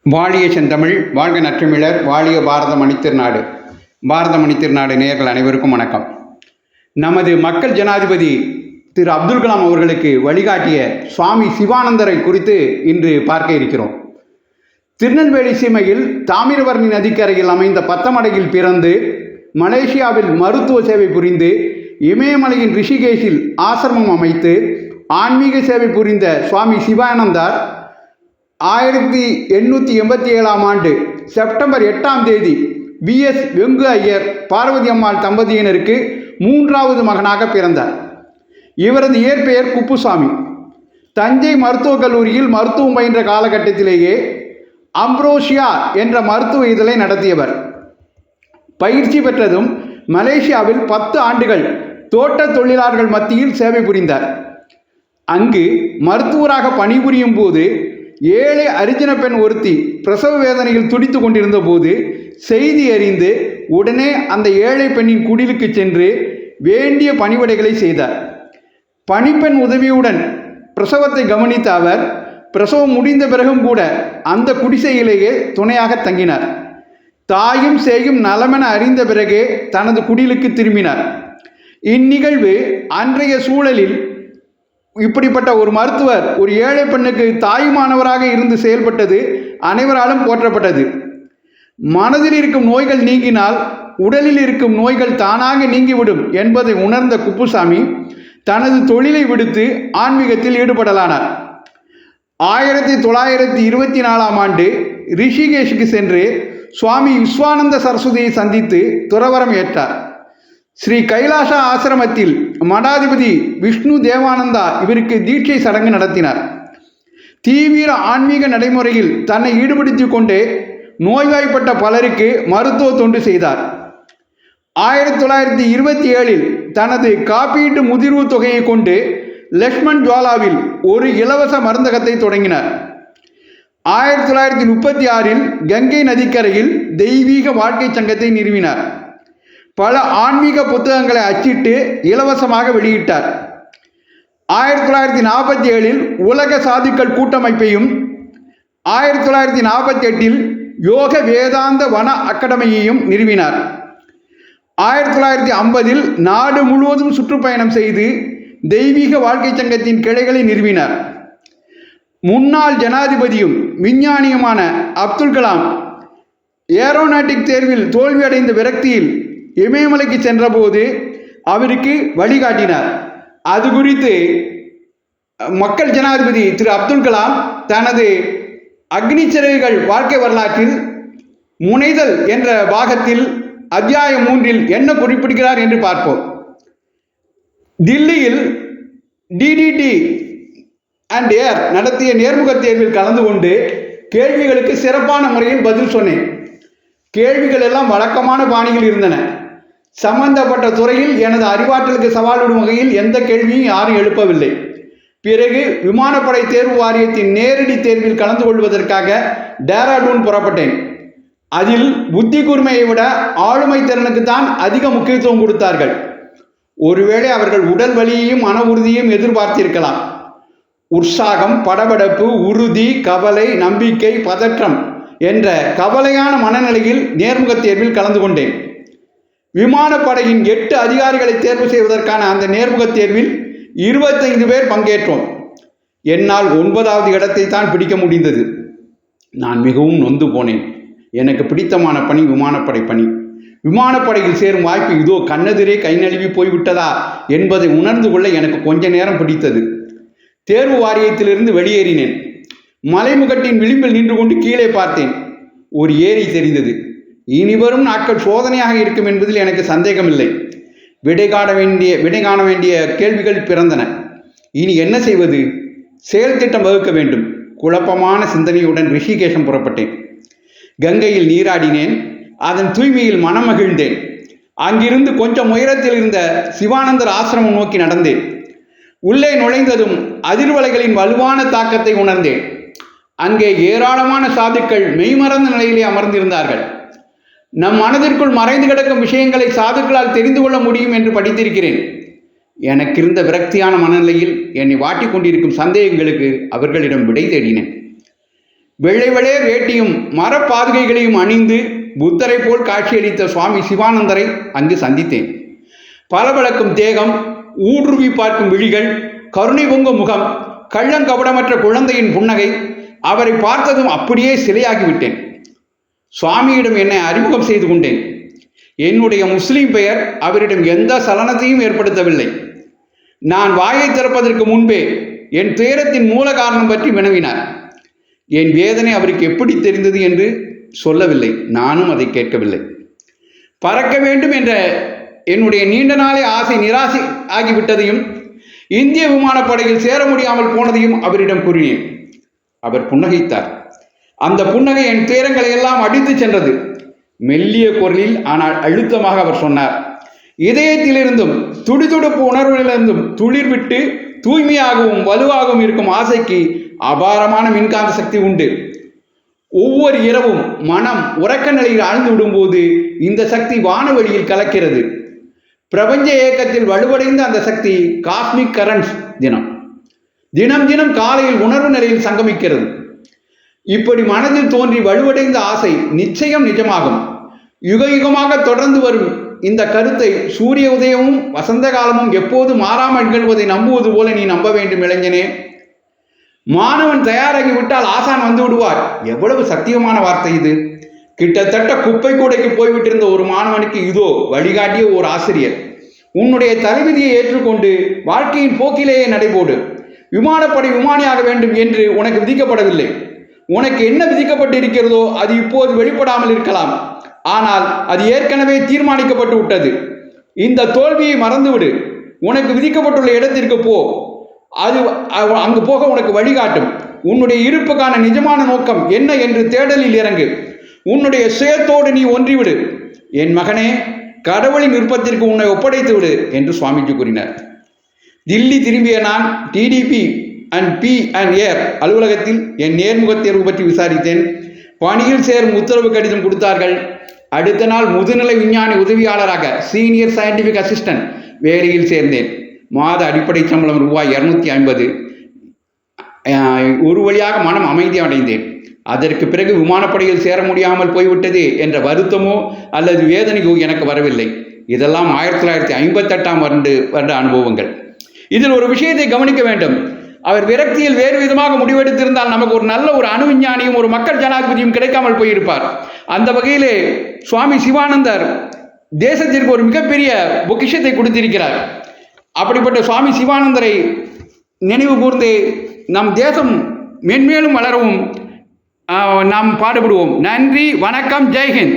வாழிய செந்தமிழ், வாழ்க நற்றமிழர், வாழிய பாரத மணித்திருநாடு. பாரத மணித்திருநாடு நேயர்கள் அனைவருக்கும் வணக்கம். நமது மக்கள் ஜனாதிபதி திரு அப்துல் கலாம் அவர்களுக்கு வழிகாட்டிய சுவாமி சிவானந்தரை குறித்து இன்று பார்க்க இருக்கிறோம். திருநெல்வேலி சீமையில் தாமிரபரணி நதிக்கரையில் அமைந்த பத்தமடையில் பிறந்து மலேசியாவில் மருத்துவ சேவை புரிந்து இமயமலையின் ரிஷிகேஷில் ஆசிரமம் அமைத்து ஆன்மீக சேவை புரிந்த சுவாமி சிவானந்தார் 1887 செப்டம்பர் 8 BS வெங்கு ஐயர் பார்வதி அம்மாள் தம்பதியினருக்கு 3வது மகனாக பிறந்தார். இவரது இயற்பெயர் குப்புசாமி. தஞ்சை மருத்துவக் கல்லூரியில் மருத்துவம் பயின்ற காலகட்டத்திலேயே அம்ப்ரோசியா என்ற மருத்துவ இதழை நடத்தியவர். பயிற்சி பெற்றதும் மலேசியாவில் 10 ஆண்டுகள் தோட்ட தொழிலாளர்கள் மத்தியில் சேவை புரிந்தார். அங்கு மருத்துவராக பணிபுரியும் போது ஏழை அரிஜன பெண் ஒருத்தி பிரசவ வேதனையில் துடித்து கொண்டிருந்த போது செய்தி அறிந்து உடனே அந்த ஏழை பெண்ணின் குடிலுக்கு சென்று வேண்டிய பணிவிடைகளை செய்தார். பணிப்பெண் உதவியுடன் பிரசவத்தை கவனித்த அவர் பிரசவம் முடிந்த பிறகும் கூட அந்த குடிசையிலேயே துணையாக தங்கினார். தாயும் சேயும் நலமென அறிந்த பிறகே தனது குடிலுக்கு திரும்பினார். இந்நிகழ்வு அன்றைய சூழலில் இப்படிப்பட்ட ஒரு மருத்துவர் ஒரு ஏழை பெண்ணுக்கு தாயுமானவராக இருந்து செயல்பட்டது அனைவராலும் போற்றப்பட்டது. மனதில் இருக்கும் நோய்கள் நீங்கினால் உடலில் இருக்கும் நோய்கள் தானாக நீங்கிவிடும் என்பதை உணர்ந்த குப்புசாமி தனது தொழிலை விடுத்து ஆன்மீகத்தில் ஈடுபடலானார். 1924 ரிஷிகேஷுக்கு சென்று சுவாமி விஸ்வானந்த சரஸ்வதியை சந்தித்து துறவரம் ஏற்றார். ஸ்ரீ கைலாசா ஆசிரமத்தில் மடாதிபதி விஷ்ணு தேவானந்தா இவருக்கு தீட்சை சடங்கு நடத்தினார். தீவிர ஆன்மீக நடைமுறையில் தன்னை ஈடுபடுத்திக் கொண்டே நோய்வாய்ப்பட்ட பலருக்கு மருத்துவ தொண்டு செய்தார். 1927 தனது காப்பீட்டு முதிர்வு தொகையை கொண்டு லக்ஷ்மண் ஜுவாலாவில் ஒரு இலவச மருந்தகத்தை தொடங்கினார். 1936 கங்கை நதிக்கரையில் தெய்வீக வாழ்க்கை சங்கத்தை நிறுவினார். பல ஆன்மீக புத்தகங்களை அச்சிட்டு இலவசமாக வெளியிட்டார். 1947 உலக சாதுக்கள் கூட்டமைப்பையும் 1948 யோக வேதாந்த வன அகாடமியையும் நிறுவினார். 1950 நாடு முழுவதும் சுற்றுப்பயணம் செய்து தெய்வீக வாழ்க்கை சங்கத்தின் கிளைகளை நிறுவினார். முன்னாள் ஜனாதிபதியும் விஞ்ஞானியுமான அப்துல் கலாம் ஏரோநாட்டிக் தேர்வில் தோல்வியடைந்த விரக்தியில் இமயமலைக்கு சென்றபோது அவருக்கு வழிகாட்டினார். அது குறித்து மக்கள் ஜனாதிபதி திரு அப்துல் கலாம் தனது அக்னி சிறகுகள் வாழ்க்கை வரலாற்றில் முனைதல் என்ற பாகத்தில் அத்தியாயம் 3 என்ன குறிப்பிடுகிறார் என்று பார்ப்போம். தில்லியில் DDT அண்ட் ஏர் நடத்திய நேர்முக தேர்வில் கலந்து கொண்டு கேள்விகளுக்கு சிறப்பான முறையில் பதில் சொன்னேன். கேள்விகள் எல்லாம் வழக்கமான பாணியில் இருந்தன. சம்பந்தப்பட்ட துறையில் எனது அறிவாற்றலுக்கு சவால் விடும் வகையில் எந்த கேள்வியும் யாரும் எழுப்பவில்லை. பிறகு விமானப்படை தேர்வு வாரியத்தின் நேரடி தேர்வில் கலந்து கொள்வதற்காக டேராடூன் புறப்பட்டேன். அதில் புத்தி கூர்மையை விட ஆளுமை திறனுக்கு தான் அதிக முக்கியத்துவம் கொடுத்தார்கள். ஒருவேளை அவர்கள் உடல் வலியையும் மன உறுதியையும் எதிர்பார்த்திருக்கலாம். உற்சாகம், படபடப்பு, உறுதி, கவலை, நம்பிக்கை, பதற்றம் என்ற கவலையான மனநிலையில் நேர்முக தேர்வில் கலந்து கொண்டேன். விமானப்படையின் 8 அதிகாரிகளை தேர்வு செய்வதற்கான அந்த நேர்முக தேர்வில் 25 பேர் பங்கேற்றோம். என்னால் 9வது இடத்தை தான் பிடிக்க முடிந்தது. நான் மிகவும் நொந்து போனேன். எனக்கு பிடித்தமான பணி விமானப்படை பணி. விமானப்படையில் சேரும் வாய்ப்பு இதோ கண்ணெதிரே கை நழுவி போய்விட்டதா என்பதை உணர்ந்து கொள்ள எனக்கு கொஞ்ச நேரம் பிடித்தது. தேர்வு வாரியத்திலிருந்து வெளியேறினேன். மலைமுகட்டின் விளிம்பில் நின்று கொண்டு கீழே பார்த்தேன். ஒரு ஏரி தெரிந்தது. இனிவரும் நாட்கள் சோதனையாக இருக்கும் என்பதில் எனக்கு சந்தேகமில்லை. விடை காண வேண்டிய கேள்விகள் பிறந்தன. இனி என்ன செய்வது? செயல் திட்டம் வகுக்க வேண்டும். குழப்பமான சிந்தனையுடன் ரிஷிகேஷம் புறப்பட்டேன். கங்கையில் நீராடினேன். அதன் தூய்மையில் மனம் மகிழ்ந்தேன். அங்கிருந்து கொஞ்சம் உயரத்தில் இருந்த சிவானந்தர் ஆசிரமம் நோக்கி நடந்தேன். உள்ளே நுழைந்ததும் அதிர்வலைகளின் வலுவான தாக்கத்தை உணர்ந்தேன். அங்கே ஏராளமான சாதுக்கள் மெய்மறந்த நிலையிலே அமர்ந்திருந்தார்கள். நம் மனதிற்குள் மறைந்து கிடக்கும் விஷயங்களை சாதுக்களால் தெரிந்து கொள்ள முடியும் என்று படித்திருக்கிறேன். எனக்கு இருந்த விரக்தியான மனநிலையில் என்னை வாட்டிக் கொண்டிருக்கும் சந்தேகங்களுக்கு அவர்களிடம் விடை தேடினேன். வெள்ளை வெள்ளை வேட்டியும் மரப்பாதுகைகளையும் அணிந்து புத்தரை போல் காட்சியளித்த சுவாமி சிவானந்தரை அங்கு சந்தித்தேன். பளபளக்கும் தேகம், ஊடுருவி பார்க்கும் விழிகள், கருணை பொங்கும் முகம், கள்ளங்கபடமற்ற குழந்தையின் புன்னகை. அவரை பார்த்ததும் அப்படியே சிலையாகிவிட்டேன். சுவாமியிடம் என்னை அறிமுகம் செய்து கொண்டேன். என்னுடைய முஸ்லீம் பெயர் அவரிடம் எந்த சலனத்தையும் ஏற்படுத்தவில்லை. நான் வாயை திறப்பதற்கு முன்பே என் துயரத்தின் மூல காரணம் பற்றி வினவினார். என் வேதனை அவருக்கு எப்படி தெரிந்தது என்று சொல்லவில்லை. நானும் அதை கேட்கவில்லை. பறக்க வேண்டும் என்ற என்னுடைய நீண்ட நாளே ஆசை நிராசை ஆகிவிட்டதையும் இந்திய விமானப்படையில் சேர முடியாமல் போனதையும் அவரிடம் கூறினேன். அவர் புன்னகைத்தார். அந்த புன்னகை என் துயரங்களை எல்லாம் அடித்து சென்றது. மெல்லிய குரலில் ஆனால் அழுத்தமாக அவர் சொன்னார், இதயத்திலிருந்தும் துடிதுடுப்பு உணர்விலிருந்தும் துளிர்விட்டு தூய்மையாகவும் வலுவாகவும் இருக்கும் ஆசைக்கு அபாரமான மின்காந்த சக்தி உண்டு. ஒவ்வொரு இரவும் மனம் உறக்க நிலையில் ஆழ்ந்து விடும்போது இந்த சக்தி வானவெளியில் கலக்கிறது. பிரபஞ்ச இயக்கத்தில் வலுவடைந்த அந்த சக்தி காஸ்மிக் கரண்ட்ஸ் தினம் தினம் காலையில் உணர்வு நிலையில் சங்கமிக்கிறது. இப்படி மனதில் தோன்றி வலுவடைந்த ஆசை நிச்சயம் நிஜமாகும். யுக யுகமாக தொடர்ந்து வரும் இந்த கருத்தை சூரிய உதயமும் வசந்த காலமும் எப்போது மாறாமல் நிகழ்வதை நம்புவது போல நீ நம்ப வேண்டும் இளைஞனே. மாணவன் தயாராகிவிட்டால் ஆசான் வந்து விடுவார். எவ்வளவு சத்தியமான வார்த்தை இது! கிட்டத்தட்ட குப்பை கூடைக்கு போய்விட்டிருந்த ஒரு மாணவனுக்கு இதோ வழிகாட்டிய ஒரு ஆசிரியர். உன்னுடைய தலைவிதியை ஏற்றுக்கொண்டு வாழ்க்கையின் போக்கிலேயே நடைபோடு. விமானப்படை விமானியாக வேண்டும் என்று உனக்கு விதிக்கப்படவில்லை. உனக்கு என்ன விதிக்கப்பட்டு இருக்கிறதோ அது இப்போது வெளிப்படாமல் இருக்கலாம். ஆனால் அது ஏற்கனவே தீர்மானிக்கப்பட்டு விட்டது. இந்த தோல்வியை மறந்துவிடு. உனக்கு விதிக்கப்பட்டுள்ள இடத்திற்கு போ. அது அங்கு போக உனக்கு வழிகாட்டும். உன்னுடைய இருப்புக்கான நிஜமான நோக்கம் என்ன என்று தேடலில் இறங்கு. உன்னுடைய சுயத்தோடு நீ ஒன்றிவிடு. என் மகனே, கடவுளின் விருப்பத்திற்கு உன்னை ஒப்படைத்து விடு என்று சுவாமிஜி கூறினார். தில்லி திரும்பிய நான் DTP and P and AIR அலுவலகத்தில் என் நேர்முக தேர்வு பற்றி விசாரித்தேன். பணியில் சேரும் உத்தரவு கடிதம் கொடுத்தார்கள். அடுத்த நாள் முதுநிலை விஞ்ஞானி உதவியாளராக சீனியர் சயின்டிஃபிக் அசிஸ்டன்ட் வேலையில் சேர்ந்தேன். மாத அடிப்படை சம்பளம் ரூபாய் 250. ஒரு வழியாக மனம் அமைதி அடைந்தேன். அதற்கு பிறகு விமானப்படையில் சேர முடியாமல் போய்விட்டதே என்ற வருத்தமோ அல்லது வேதனையோ எனக்கு வரவில்லை. இதெல்லாம் 1958ஆம் வருட அனுபவங்கள். இதில் ஒரு விஷயத்தை கவனிக்க வேண்டும். அவர் விரக்தியில் வேறு விதமாக முடிவெடுத்திருந்தால் நமக்கு ஒரு நல்ல ஒரு அணு விஞ்ஞானியும் ஒரு மக்கள் ஜனாதிபதியும் கிடைக்காமல் போயிருப்பார். அந்த வகையிலே சுவாமி சிவானந்தர் தேசத்திற்கு ஒரு மிகப்பெரிய பொக்கிஷத்தை கொடுத்திருக்கிறார். அப்படிப்பட்ட சுவாமி சிவானந்தரை நினைவு கூர்ந்து நம் தேசம் மென்மேலும் வளரவும் நாம் பாடுபடுவோம். நன்றி, வணக்கம், ஜெய்ஹிந்த்.